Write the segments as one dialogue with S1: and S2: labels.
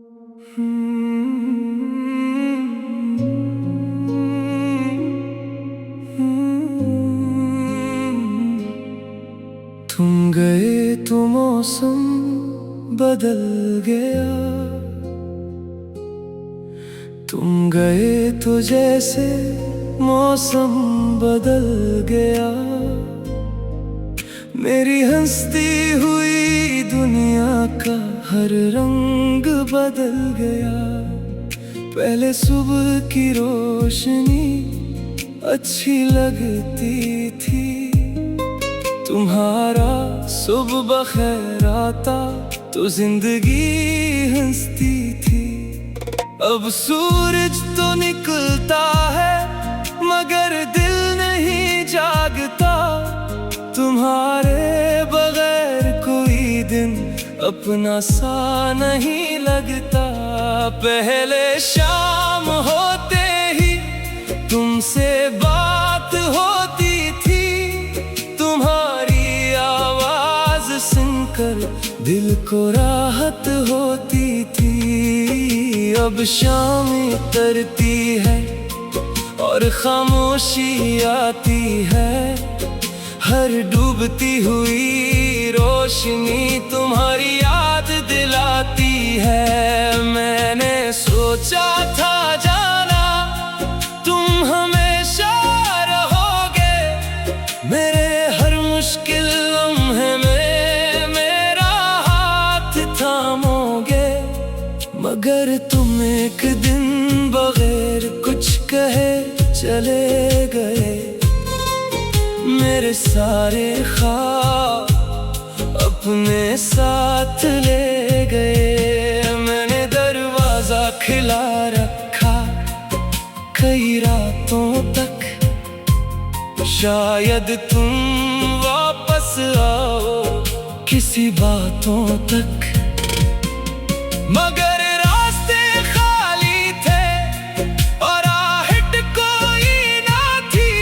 S1: तुम गए तो मौसम बदल गया, तुम गए तो जैसे मौसम बदल गया। मेरी हंसती हुई दुनिया का हर रंग बदल गया। पहले सुबह की रोशनी अच्छी लगती थी, तुम्हारा सुबह बखैर आता तो जिंदगी हंसती थी। अब सूरज तो निकलता है मगर दिल नहीं जागता, तुम्हारे बगैर कोई दिन अपना सा नहीं लगता। पहले शाम होते ही तुमसे बात होती थी, तुम्हारी आवाज सुनकर दिल को राहत होती थी। अब शाम उतरती है और खामोशी आती है, हर डूबती हुई रोशनी तुम्हारी याद दिलाती है। मैंने सोचा था जाना तुम हमेशा रहोगे, मेरे हर मुश्किल लम्हे में मेरा हाथ थामोगे। मगर तुम एक दिन बगैर कुछ कहे चले गए, मेरे सारे ख्वाब अपने साथ ले गए। मैंने दरवाजा खिला रखा कई रातों तक, शायद तुम वापस आओ किसी बातों तक। मगर रास्ते खाली थे और आहट कोई ना थी,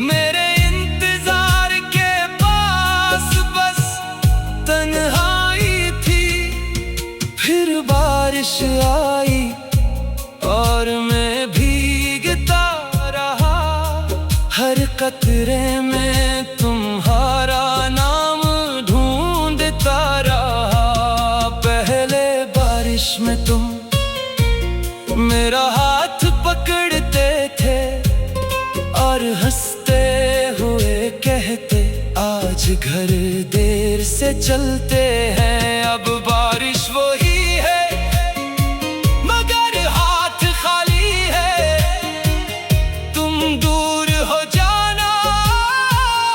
S1: मेरे इंतजार के पास बस तन्हाई थी। फिर बारिश आई और मैं भीगता रहा, हर कतरे में तुम्हारा नाम ढूंढता रहा। पहले बारिश में तुम मेरा हाथ पकड़ते थे और हंसते हुए कहते आज घर देर से चलते हैं। अब बारिश वही है मगर हाथ खाली है, तुम दूर हो जाना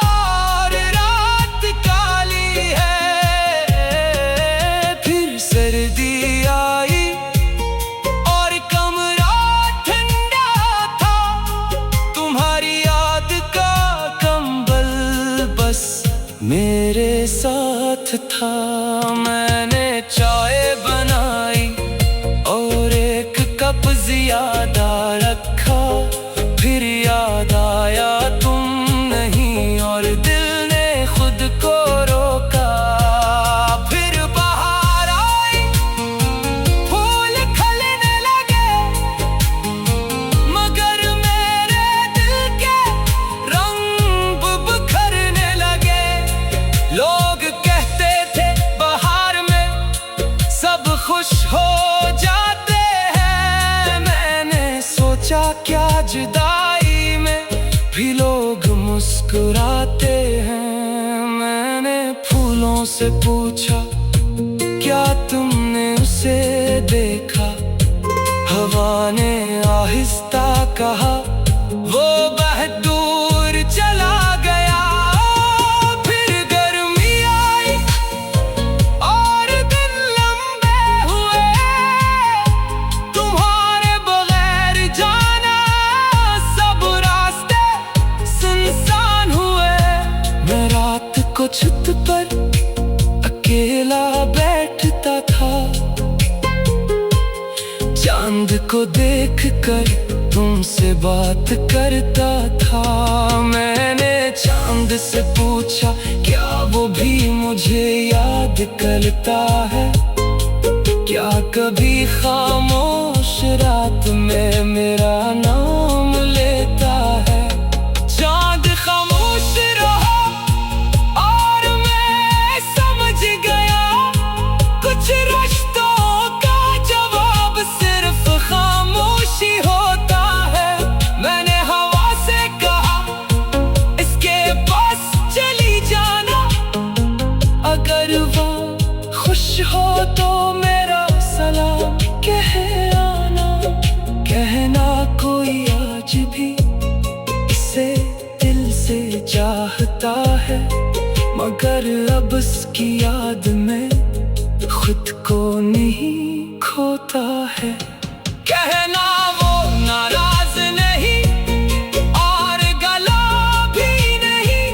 S1: और रात काली है। फिर सर्दी आई और कमरा ठंडा था, तुम्हारी याद का कंबल बस मेरे साथ था। मैंने चाय बनाई और एक कप ज्यादा रखा, फिर याद आया तुम नहीं और दिल ने खुद को रोका। फिर बाहर आई, फूल खिलने लगे, मगर मेरे दिल के रंग बिखरने लगे। लोग कहते थे बाहर में सब खुश हो जाते हैं, मैंने सोचा क्या जुदाई में भी लोग मुस्कुराते हैं। मैंने फूलों से पूछा क्या तुमने उसे देखा, हवा ने आहिस्ता कहा वो बहुत दूर चला गया। फिर गर्मी आई और दिन लंबे हुए, तुम्हारे बगैर जाना सब रास्ते सुनसान हुए। मैं रात को छत पर अकेला बैठता था, चांद को देखकर तुमसे बात करता था। मैंने चांद से पूछा क्या वो भी मुझे याद करता है, क्या कभी खामोश रात में मेरा नाम लेता है। चांद खामोश रहा और मैं समझ गया, कुछ रिश्तों का जवाब सिर्फ खामोशी होता है। मैंने हवा से कहा इसके पास चली जाना, अगर वो खुश हो तो मेरा सलाम कह आना। कहना कोई आज भी इसे दिल से चाहता है, मगर अब उसकी याद में खुद को नहीं खोता है। कहना वो नाराज नहीं और गला भी नहीं,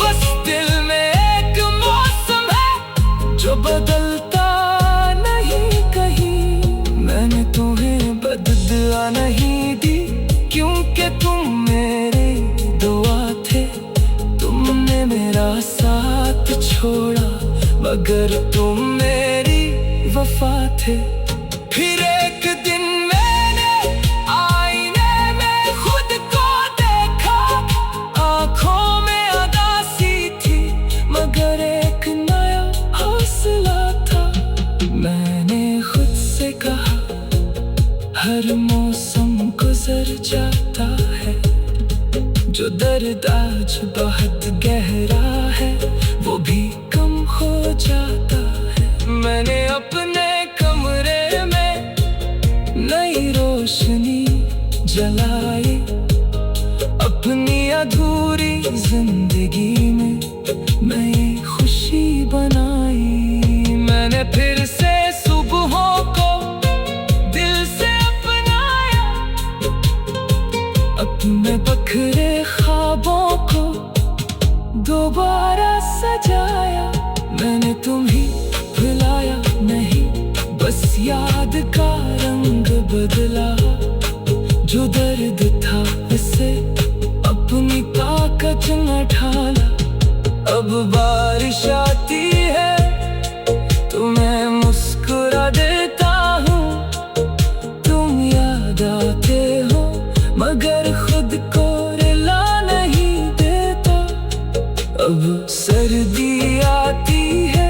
S1: बस दिल में एक मौसम है जो बदलता नहीं कहीं। मैंने तुम्हें बददुआ नहीं दी, क्योंकि तुम मेरे दुआ थे। तुमने मेरा साथ छोड़ा, मगर तुम मेरी वफा थे। फिर एक दिन मैंने आईने में खुद को देखा, आंखों में उदासी थी, मगर एक नया हौसला था। मैंने खुद से कहा हर मौसम गुजर जाता है, जो दर्द आज बहुत गहरा है वो भी कम हो जाता है। मैंने अपने कमरे में नई रोशनी जलाई, अपनी अधूरी जिंदगी में मैं खुशी बनाई। मैंने फिर से सुबहों को दिल से अपनाया, अपने बखरे ख्वाबों को दोबारा सजाया। मैंने तुम्हें भुलाया नहीं, बस याद का रंग बदला। जो दर्द था इसे अपनी ताकत न ढाला। अब बारिश आती है तो मैं मुस्कुरा देता हूँ, तुम याद आते हो मगर खुद को रुला नहीं देता। अब सर्दी आती है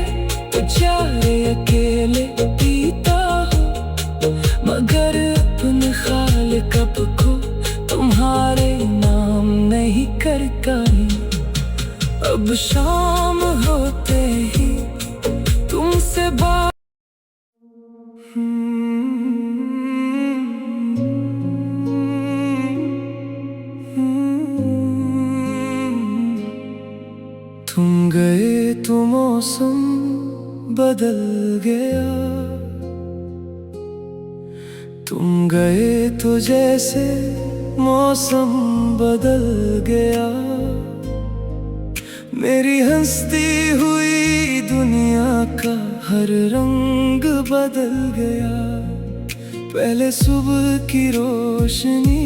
S1: तो चाहे अकेले पीता हूँ, मगर अपने खालिक को तुम्हारे नाम नहीं करता हूँ। अब शाम होते ही तुमसे बात तुम गए तो मौसम बदल गया, तुम गए तो जैसे मौसम बदल गया। मेरी हंसती हुई दुनिया का हर रंग बदल गया। पहले सुबह की रोशनी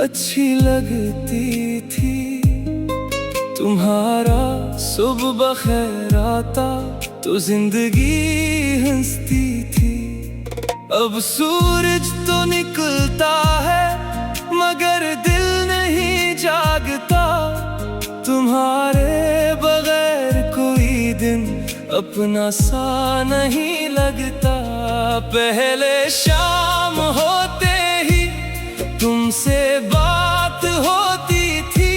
S1: अच्छी लगती थी, तुम्हारा सुबह बखैर आता तो जिंदगी हंसती थी। अब सूरज तो निकलता है मगर दिल नहीं जागता, तुम्हारे बगैर कोई दिन अपना सा नहीं लगता। पहले शाम होते ही तुमसे बात होती थी,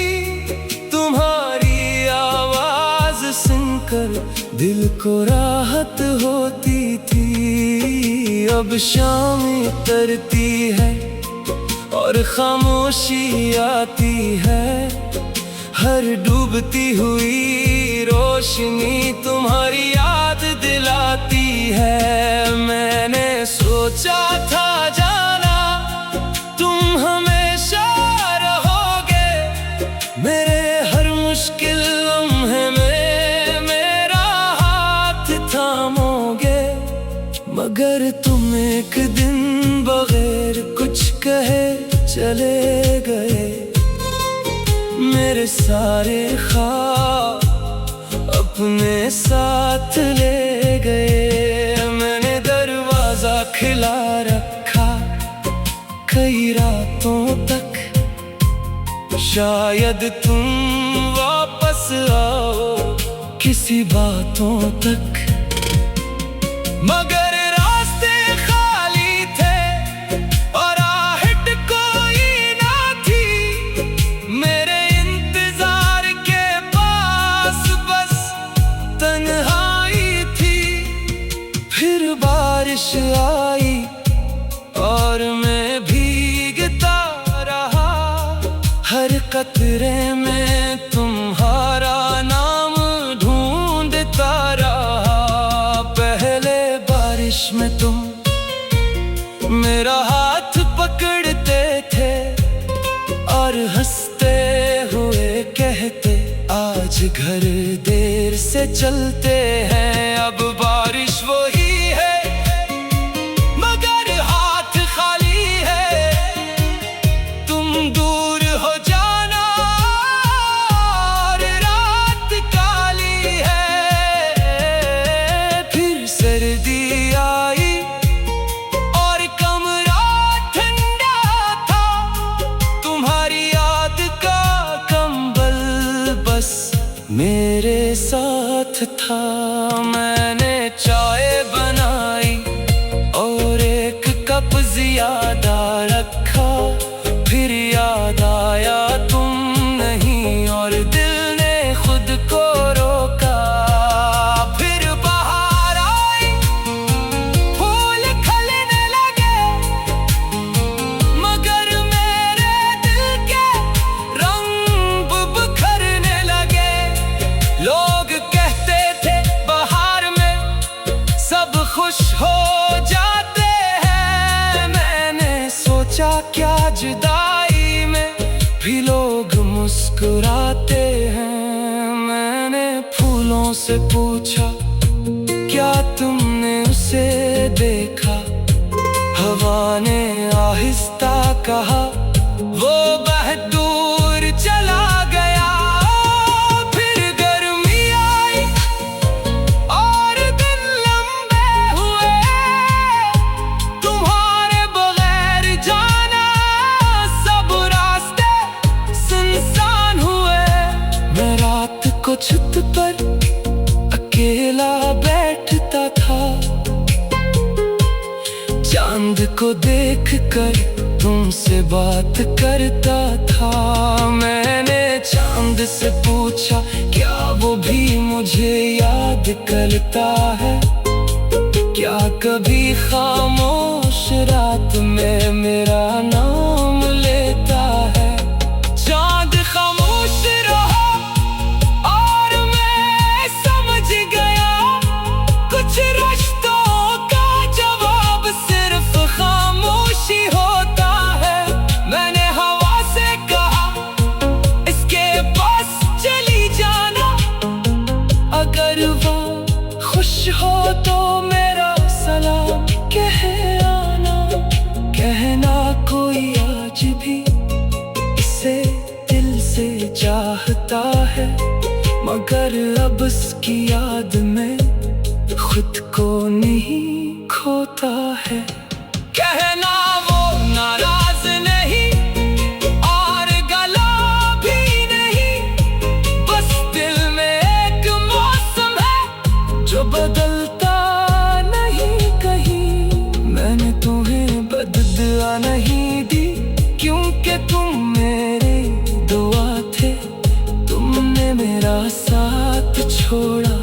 S1: तुम्हारी आवाज सुनकर दिल को राहत होती थी। अब शाम उतरती है और खामोशी आती है, हर डूबती हुई रोशनी तुम्हारी याद दिलाती है। मैंने सोचा था जाना तुम हमेशा रहोगे, मेरे हर मुश्किल लम्हे में मेरा हाथ थामोगे। मगर तुम एक दिन बगैर कुछ कहे चले गए, मेरे सारे ख्वाब अपने साथ ले गए। मैंने दरवाजा खिला रखा कई रातों तक। शायद तुम वापस आओ किसी बातों तक, मगर रास्ते खाली थे और आहट कोई ना थी। मेरे इंतजार के पास बस तन्हाई थी। फिर बारिश आई और मैं भीगता रहा, हर कतरे में तुम्हारा नाम ढूंढता रहा। पहले बारिश में तुम मेरा हाथ पकड़ते थे और हंसते हुए कहते, आज घर देर से चलते हैं। अब बारिश वही है मगर हाथ खाली है। तुम दूर हो जाना और रात काली है। फिर सर्दी आई और कमरा ठंडा था। तुम्हारी याद का कंबल बस मेरे साथ था। मैंने चाय बनाई और एक कप ज्यादा रखा। फिर याद आया तुम नहीं और दिल ने खुद को रोका। फिर बाहर आई, फूल खिलने लगे, मगर मेरे दिल के रंग बिखरने लगे। लोग कहते थे बाहर में सब खुश हो जाते हैं। मैंने सोचा क्या जुदाई में भी लोग मुस्कुराते हैं। मैंने फूलों से पूछा क्या तुमने उसे देखा। हवा ने आहिस्ता कहा वो बहुत दूर चला गया। फिर गर्मी आई और दिन लंबे हुए। तुम्हारे बगैर जाना सब रास्ते सुनसान हुए। मैं रात को छत पर अकेला बैठता था। चांद को देखकर तुमसे बात करता था। मैंने चांद से पूछा क्या वो भी मुझे याद करता है। क्या कभी खामोश रात में मेरा नाम लेता है। चांद खामोश रहा और मैं समझ गया कुछ रिश्तों का जवाब सिर्फ खामोशी होता है। मैंने हवा से कहा इसके पास चली जाना। अगर वो खुश हो तो मेरा सलाम कह आना। कहना कोई आज भी इसे दिल से चाहता है, मगर अब उसकी याद में खुद को नहीं खोता है। कहना वो नाराज नहीं और गला भी नहीं, बस दिल में एक मौसम है जो बदलता नहीं कहीं। मैंने तुम्हें बदला नहीं दी क्योंकि तुम मेरे दुआ थे। तुमने मेरा साथ छोड़ा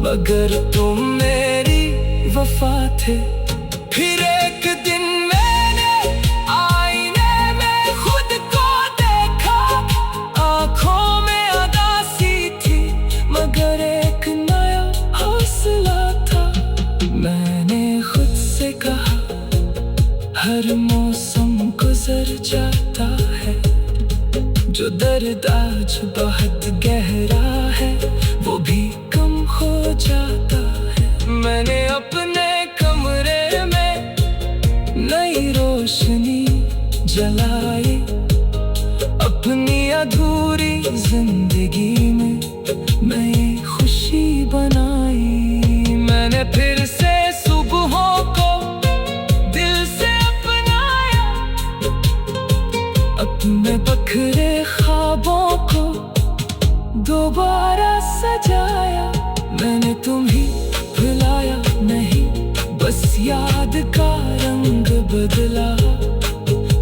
S1: मगर तुम मेरी वफा थे। फिर एक दिन मैंने आईने में खुद को देखा। आंखों में उदासी थी मगर एक नया हौसला था। मैंने खुद से कहा हर मौसम गुजर जाता है। जो दर्द आज बहुत गहरा है वो भी कम हो जाता है। मैंने अपने कमरे में नई रोशनी जलाई। अपनी अधूरी जिंदगी में नई खुशी बनाई। मैंने फिर से सुबहों को बदला,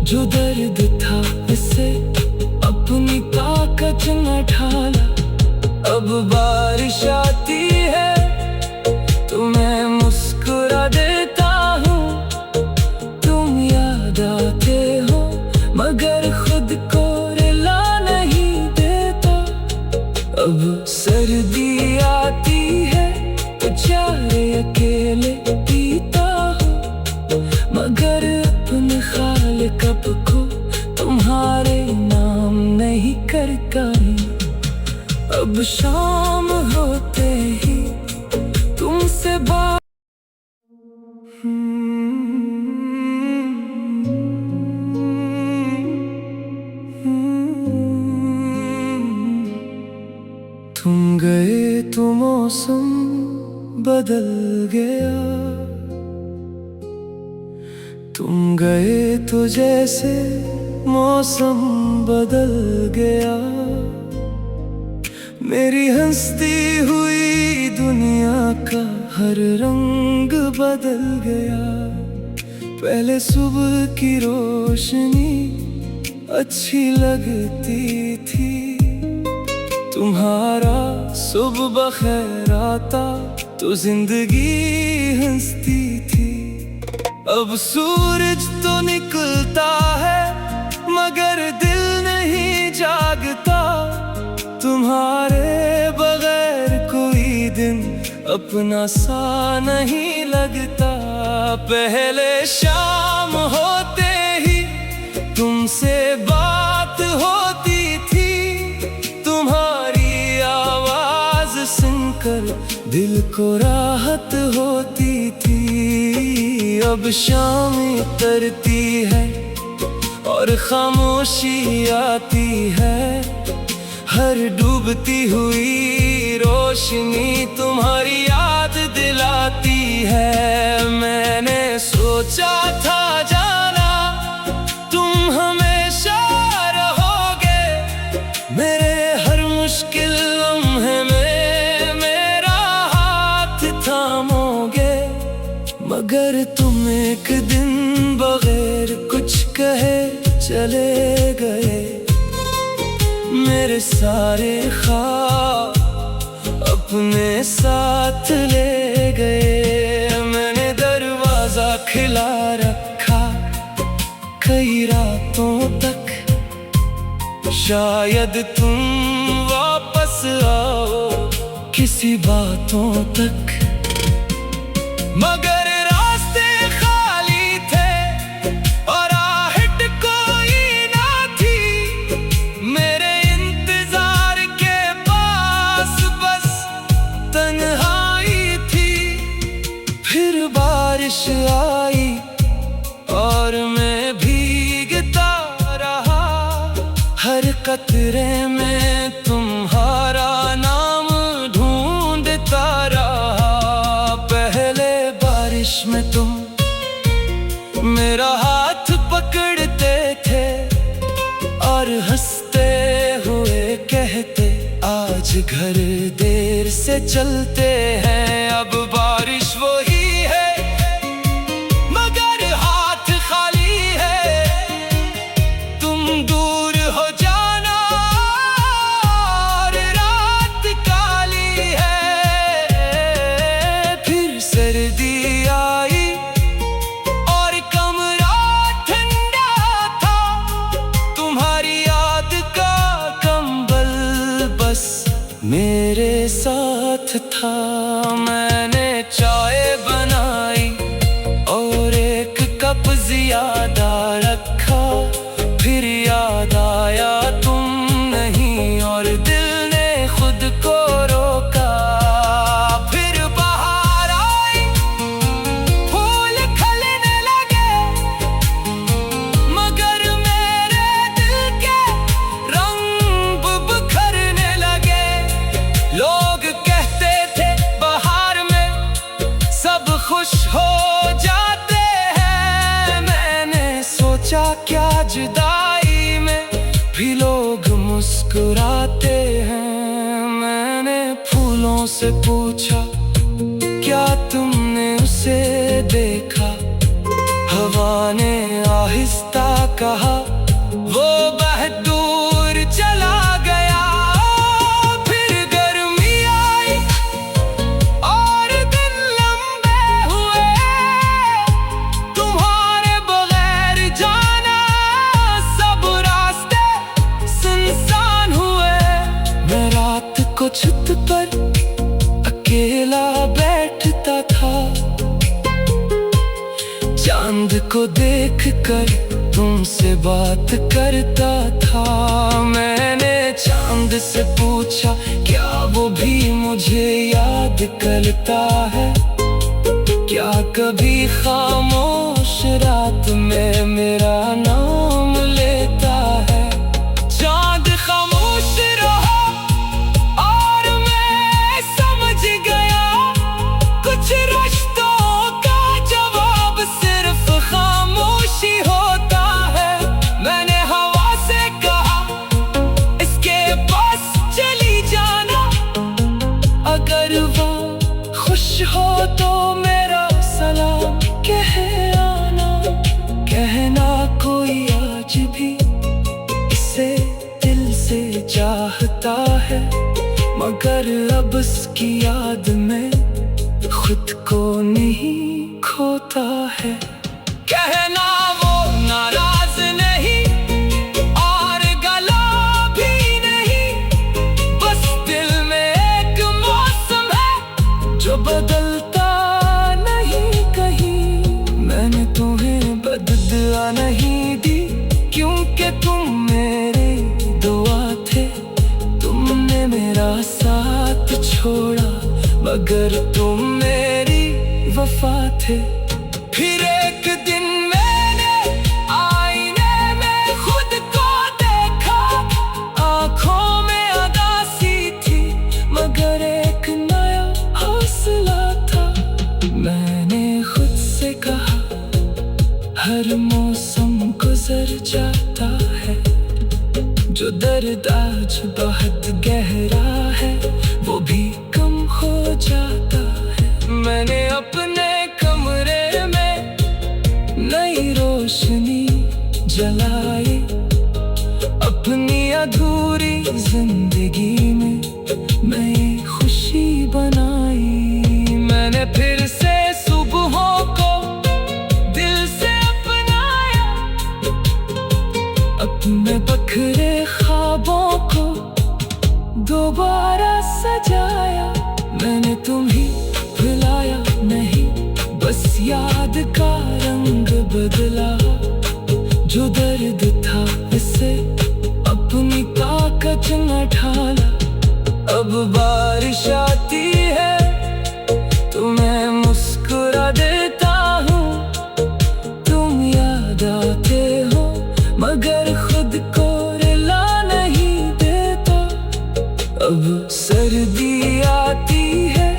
S1: जो दर्द था इसे अपनी ताकत न ढाला। अब बारिश आती है तो मैं मुस्कुरा देता हूँ, तुम याद आते हो मगर खुद को रुला नहीं देता। अब सर्दी आती है तो चाय अकेले पीता हूँ, मगर अपने खालिक को तुम्हारे नाम नहीं करता। अब शाम होते ही तुमसे बात तुम गए तो मौसम बदल गया, तुम गए तो जैसे मौसम बदल गया। मेरी हंसती हुई दुनिया का हर रंग बदल गया। पहले सुबह की रोशनी अच्छी लगती थी, तुम्हारा सुबह बखैर आता तो जिंदगी हंसती थी। अब सूरज तो निकलता है मगर दिल नहीं जागता, तुम्हारे बगैर कोई दिन अपना सा नहीं लगता। पहले शाम होते ही तुमसे बात होती थी, तुम्हारी आवाज सुनकर दिल को राहत होती थी। अब शाम उतरती है और खामोशी आती है, हर डूबती हुई रोशनी तुम्हारी याद दिलाती है। मैंने सोचा था जाना तुम हमेशा रहोगे, मेरे हर मुश्किल लम्हे में मेरा हाथ थामोगे, मगर तुम एक दिन बगैर कुछ कहे चले गए। मेरे सारे ख्वाब अपने साथ ले गए। मैंने दरवाजा खिला रखा कई रातों तक, शायद तुम वापस आओ किसी बातों तक, मगर रास्ते खाली थे और आहट कोई ना थी। मेरे इंतजार के पास बस तन्हाई थी। फिर बारिश आई और मैं भीगता रहा, हर कतरे में तुम्हारा नाम ढूंढता रहा। पहले बारिश में तुम मेरा हाथ पकड़ते थे और हंसते हुए कहते आज घर देर से चलते हैं। अब बारिश वही है मगर हाथ खाली है, तुम दूर हो जाना और रात काली है। फिर सर्दी आई और कमरा ठंडा था, तुम्हारी याद का कंबल बस मेरे साथ था। मैंने चाय बनाई और एक कप ज्यादा रखा, फिर याद आया तुम नहीं और दिल ने खुद को रोका। फिर बाहर आई, फूल खिलने लगे, मगर मेरे दिल के रंग बिखरने लगे। लोग कहते थे बाहर में सब खुश हो जाते हैं, मैंने सोचा क्या जुदाई में भी लोग मुस्कुराते हैं। मैंने फूलों से पूछा क्या तुमने उसे देखा, हवा ने आहिस्ता कहा, वो बहदूर चला गया। फिर गर्मी आई और दिन लंबे हुए, तुम्हारे बगैर जाना सब रास्ते सुनसान हुए। मैं रात को छत पर अकेला बैठता था, चांद को देखकर तुमसे बात करता था। मैंने चांद से पूछा, क्या वो भी मुझे याद करता है? क्या कभी खामोश रात में मेरा नाम लेता है? चांद खामोश रहा और मैं समझ गया, कुछ रिश्तों का जवाब सिर्फ खामोशी होता है। मैंने हवा से कहा, इसके पास चली जाना, अगर वो खुश हो तो मेरा सलाम कह आना। कहना कोई आज भी इसे दिल से चाहता है, मगर अब उसकी याद में खुद को नहीं खोता है। कहना वो नाराज नहीं और गला भी नहीं, बस दिल में एक मौसम है जो बदलता नहीं कहीं। मैंने तुम्हें बदला नहीं दी, क्योंकि तुम मेरे दुआ थे। तुमने मेरा साथ छोड़ा, मगर तुम मेरी वफा थे। फिर एक दिन मैंने आईने में खुद को देखा, आंखों में उदासी थी, मगर एक नया हौसला था। मैंने खुद से कहा, हर मौसम गुजर जाता है, जो दर्द आज बहुत गहरा है वो भी कम हो जाता है। मैंने अपने कमरे में नई रोशनी जलाई, अपनी अधूरी जिंदगी में नई खुशी बनाई। मैंने फिर से सुबहों को दिल से अपनाया, अपने बखरे ख्वाबों को दोबारा सजाया। मैंने तुम्हें भुलाया नहीं, बस याद का रंग बदला। जो दर्द था इसे अपनी ताकत न ढाला। अब बारिश आती है तो मैं मुस्कुरा देता हूँ, तुम याद आते हो मगर खुद को रुला नहीं देता। अब सर्दी आती है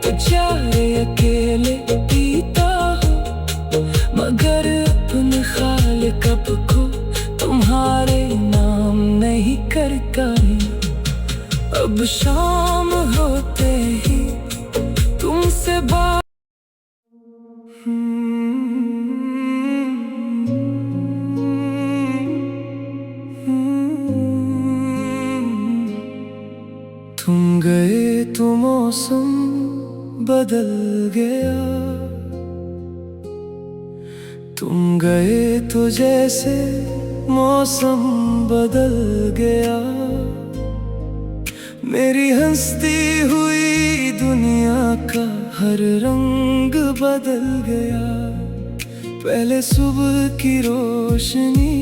S1: तो चाय अकेले पीता हूँ, मगर अपने खालिक को तुम्हारे नाम नहीं करता हूँ। अब शाम होते ही तुमसे बात तुम गए तो मौसम बदल गया, तुम गए तो जैसे मौसम बदल गया। मेरी हंसती हुई दुनिया का हर रंग बदल गया। पहले सुबह की रोशनी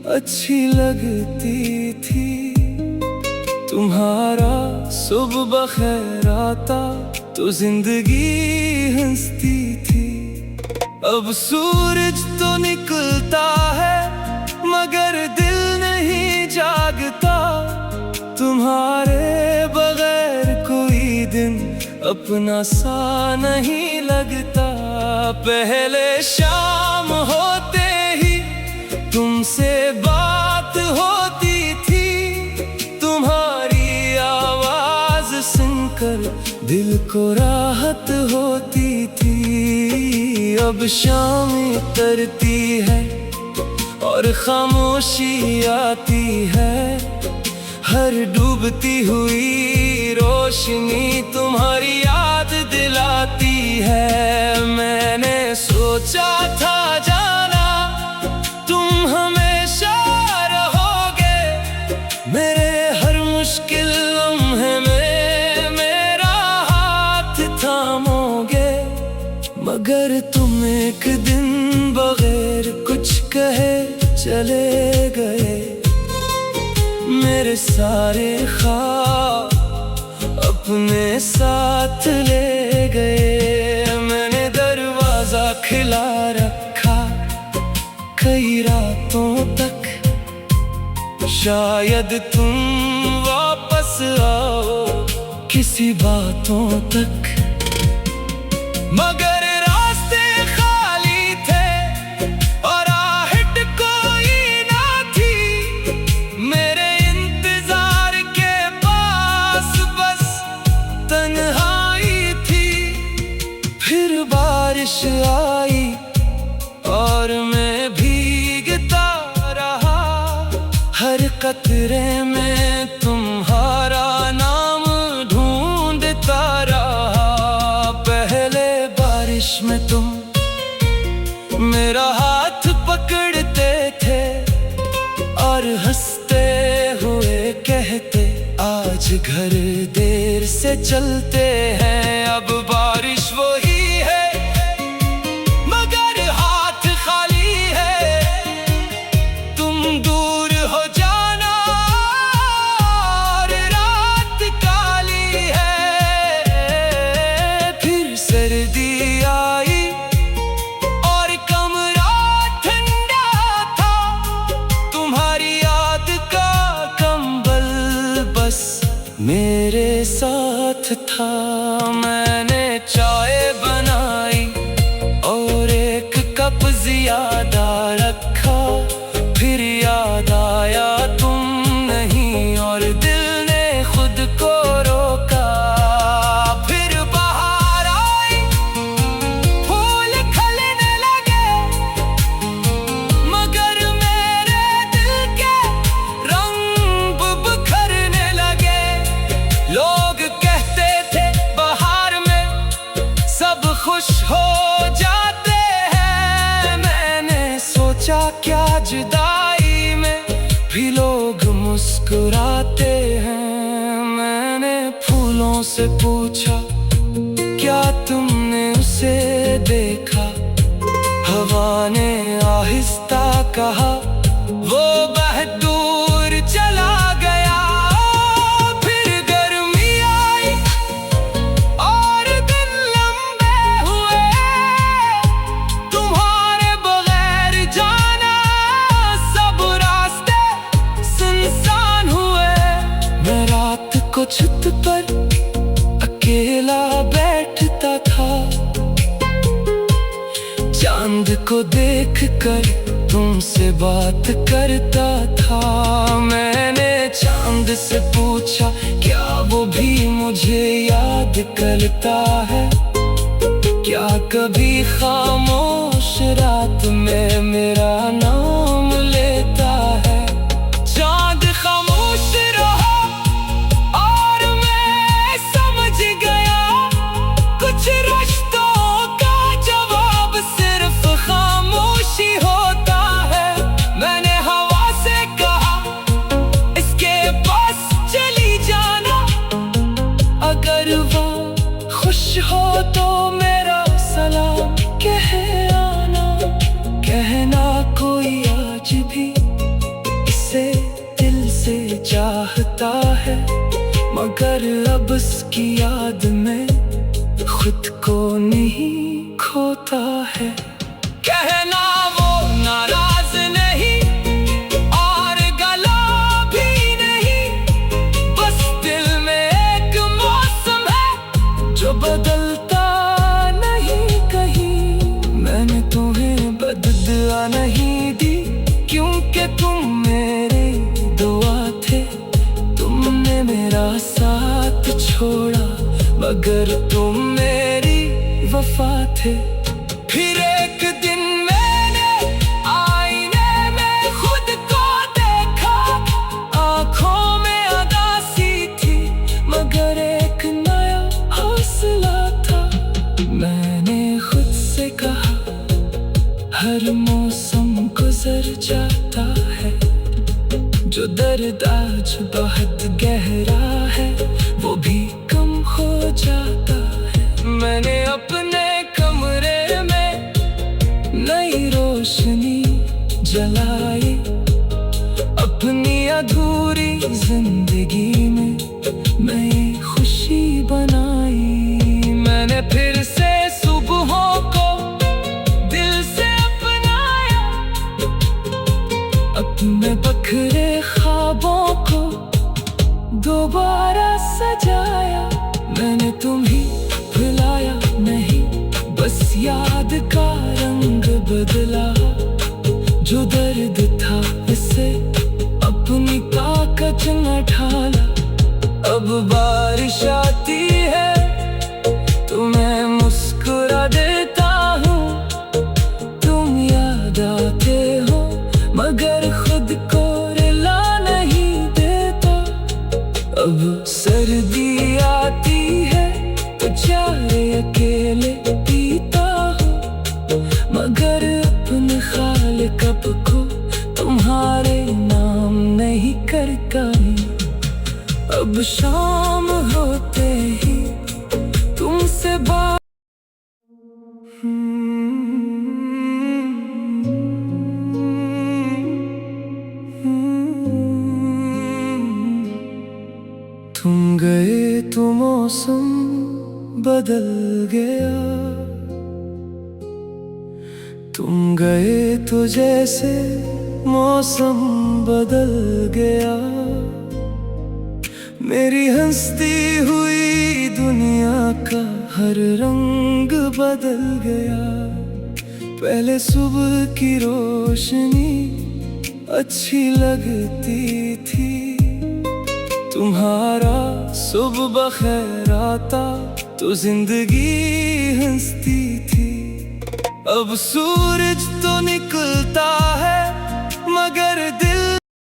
S1: अच्छी लगती थी, तुम्हारा सुबह बखैर आता तो जिंदगी हंसती थी। अब सूरज तो निकलता है मगर दिल नहीं जागता, तुम्हारे बगैर कोई दिन अपना सा नहीं लगता। पहले शाम होते ही तुमसे बात होती थी, तुम्हारी आवाज सुनकर दिल को राहत होती थी। अब शाम उतरती है और खामोशी आती है। हर डूबती हुई रोशनी तुम्हारी याद दिलाती है। मैंने सोचा था जाना तुम हमेशा रहोगे, मेरे हर मुश्किल लम्हे में मेरा हाथ थामोगे। मगर तुम एक दिन बगैर कुछ कहे चले गए, मेरे सारे ख्वाब अपने साथ ले गए। मैंने दरवाजा खिला रखा कई रातों तक, शायद तुम वापस आओ किसी बातों तक। मगर रास्ते खाली थे और आहट कोई ना थी, मेरे इंतजार के पास बस तन्हाई थी। फिर बारिश आई और मैं भीगता रहा, हर कतरे में तुम्हारा नाम ढूंढता रहा। पहले बारिश में तुम मेरा हाथ पकड़ते थे और हंसते हुए कहते आज घर देर से चलते हैं। अब बारिश वही है मगर हाथ खाली है, तुम दूर हो जाना और रात काली है। फिर सर्दी आई और कमरा ठंडा था, तुम्हारी याद का कंबल बस मेरे साथ था। मैंने चाय बनाई और एक कप ज्यादा रखा, फिर याद आया तुम नहीं और दिल ने खुद को रोका। फिर बाहर आई, फूल खिलने लगे, मगर मेरे दिल के रंग बिखरने लगे। लोग कहते थे बाहर में सब खुश हो जाते हैं, मैंने सोचा क्या जुदाई में भी लोग मुस्कुराते हैं। मैंने फूलों से पूछा क्या तुमने उसे देखा, हवा ने आहिस्ता कहा वो बहुत दूर चला गया। फिर गर्मी आई और दिन लंबे हुए, तुम्हारे बगैर जाना सब रास्ते सुनसान हुए। मैं रात को छत पर अकेला बैठता था, चांद को देखकर तुमसे बात करता था। मैंने चांद से पूछा क्या वो भी मुझे याद करता है, क्या कभी खामोश रात में मेरा नाम लेता है। चांद खामोश रहा और मैं समझ गया कुछ रिश्तों का जवाब सिर्फ खामोशी होता है। मैंने हवा से कहा इसके पास चली जाना, अगर वो खुश हो तो मेरा सलाम कह आना। कहना कोई आज भी इसे दिल से चाहता है, मगर अब उसकी याद में खुद को नहीं खोता है। कहना वो नाराज नहीं और गला भी नहीं, बस दिल में एक मौसम है जो बदलता नहीं कहीं। मैंने तुम्हें बददुआ नहीं दी क्योंकि तुम मेरे दुआ थे, तुमने मेरा साथ छोड़ा मगर तुम मेरी वफा थे। फिर हर मौसम गुजर जाता है, जो दर्द आज बहुत गहरा है वो भी कम हो जाता है। मैंने अपने कमरे में नई रोशनी जलाई, अपनी अधूरी जिंदगी में नई खुशी बनाई। मैंने फिर से सुबहों को दिल से अपनाया, अपने बखरे ख्वाबों को दोबारा सजाया। मैंने तुम्हें भुलाया नहीं, बस याद का रंग बदला। जो दर्द था इसे अपनी ताकत न ढाला। अब बारिश आती है तो मैं मुस्कुरा देता हूँ, तुम याद आते हो मगर खुद को रुला नहीं देता। अब सर्दी आती है तो चाय अकेले पीता हूँ, मगर अपने खालिक को तुम्हारे नाम नहीं करता हूँ। अब शाम होते ही तुमसे बात तुम गए तो मौसम बदल गया, तुम गए तो जैसे मौसम बदल गया। मेरी हंसती हुई दुनिया का हर रंग बदल गया। पहले सुबह की रोशनी अच्छी लगती थी, तुम्हारा सुबह बखैर आता तो जिंदगी हंसती थी। अब सूरज तो निकलता है मगर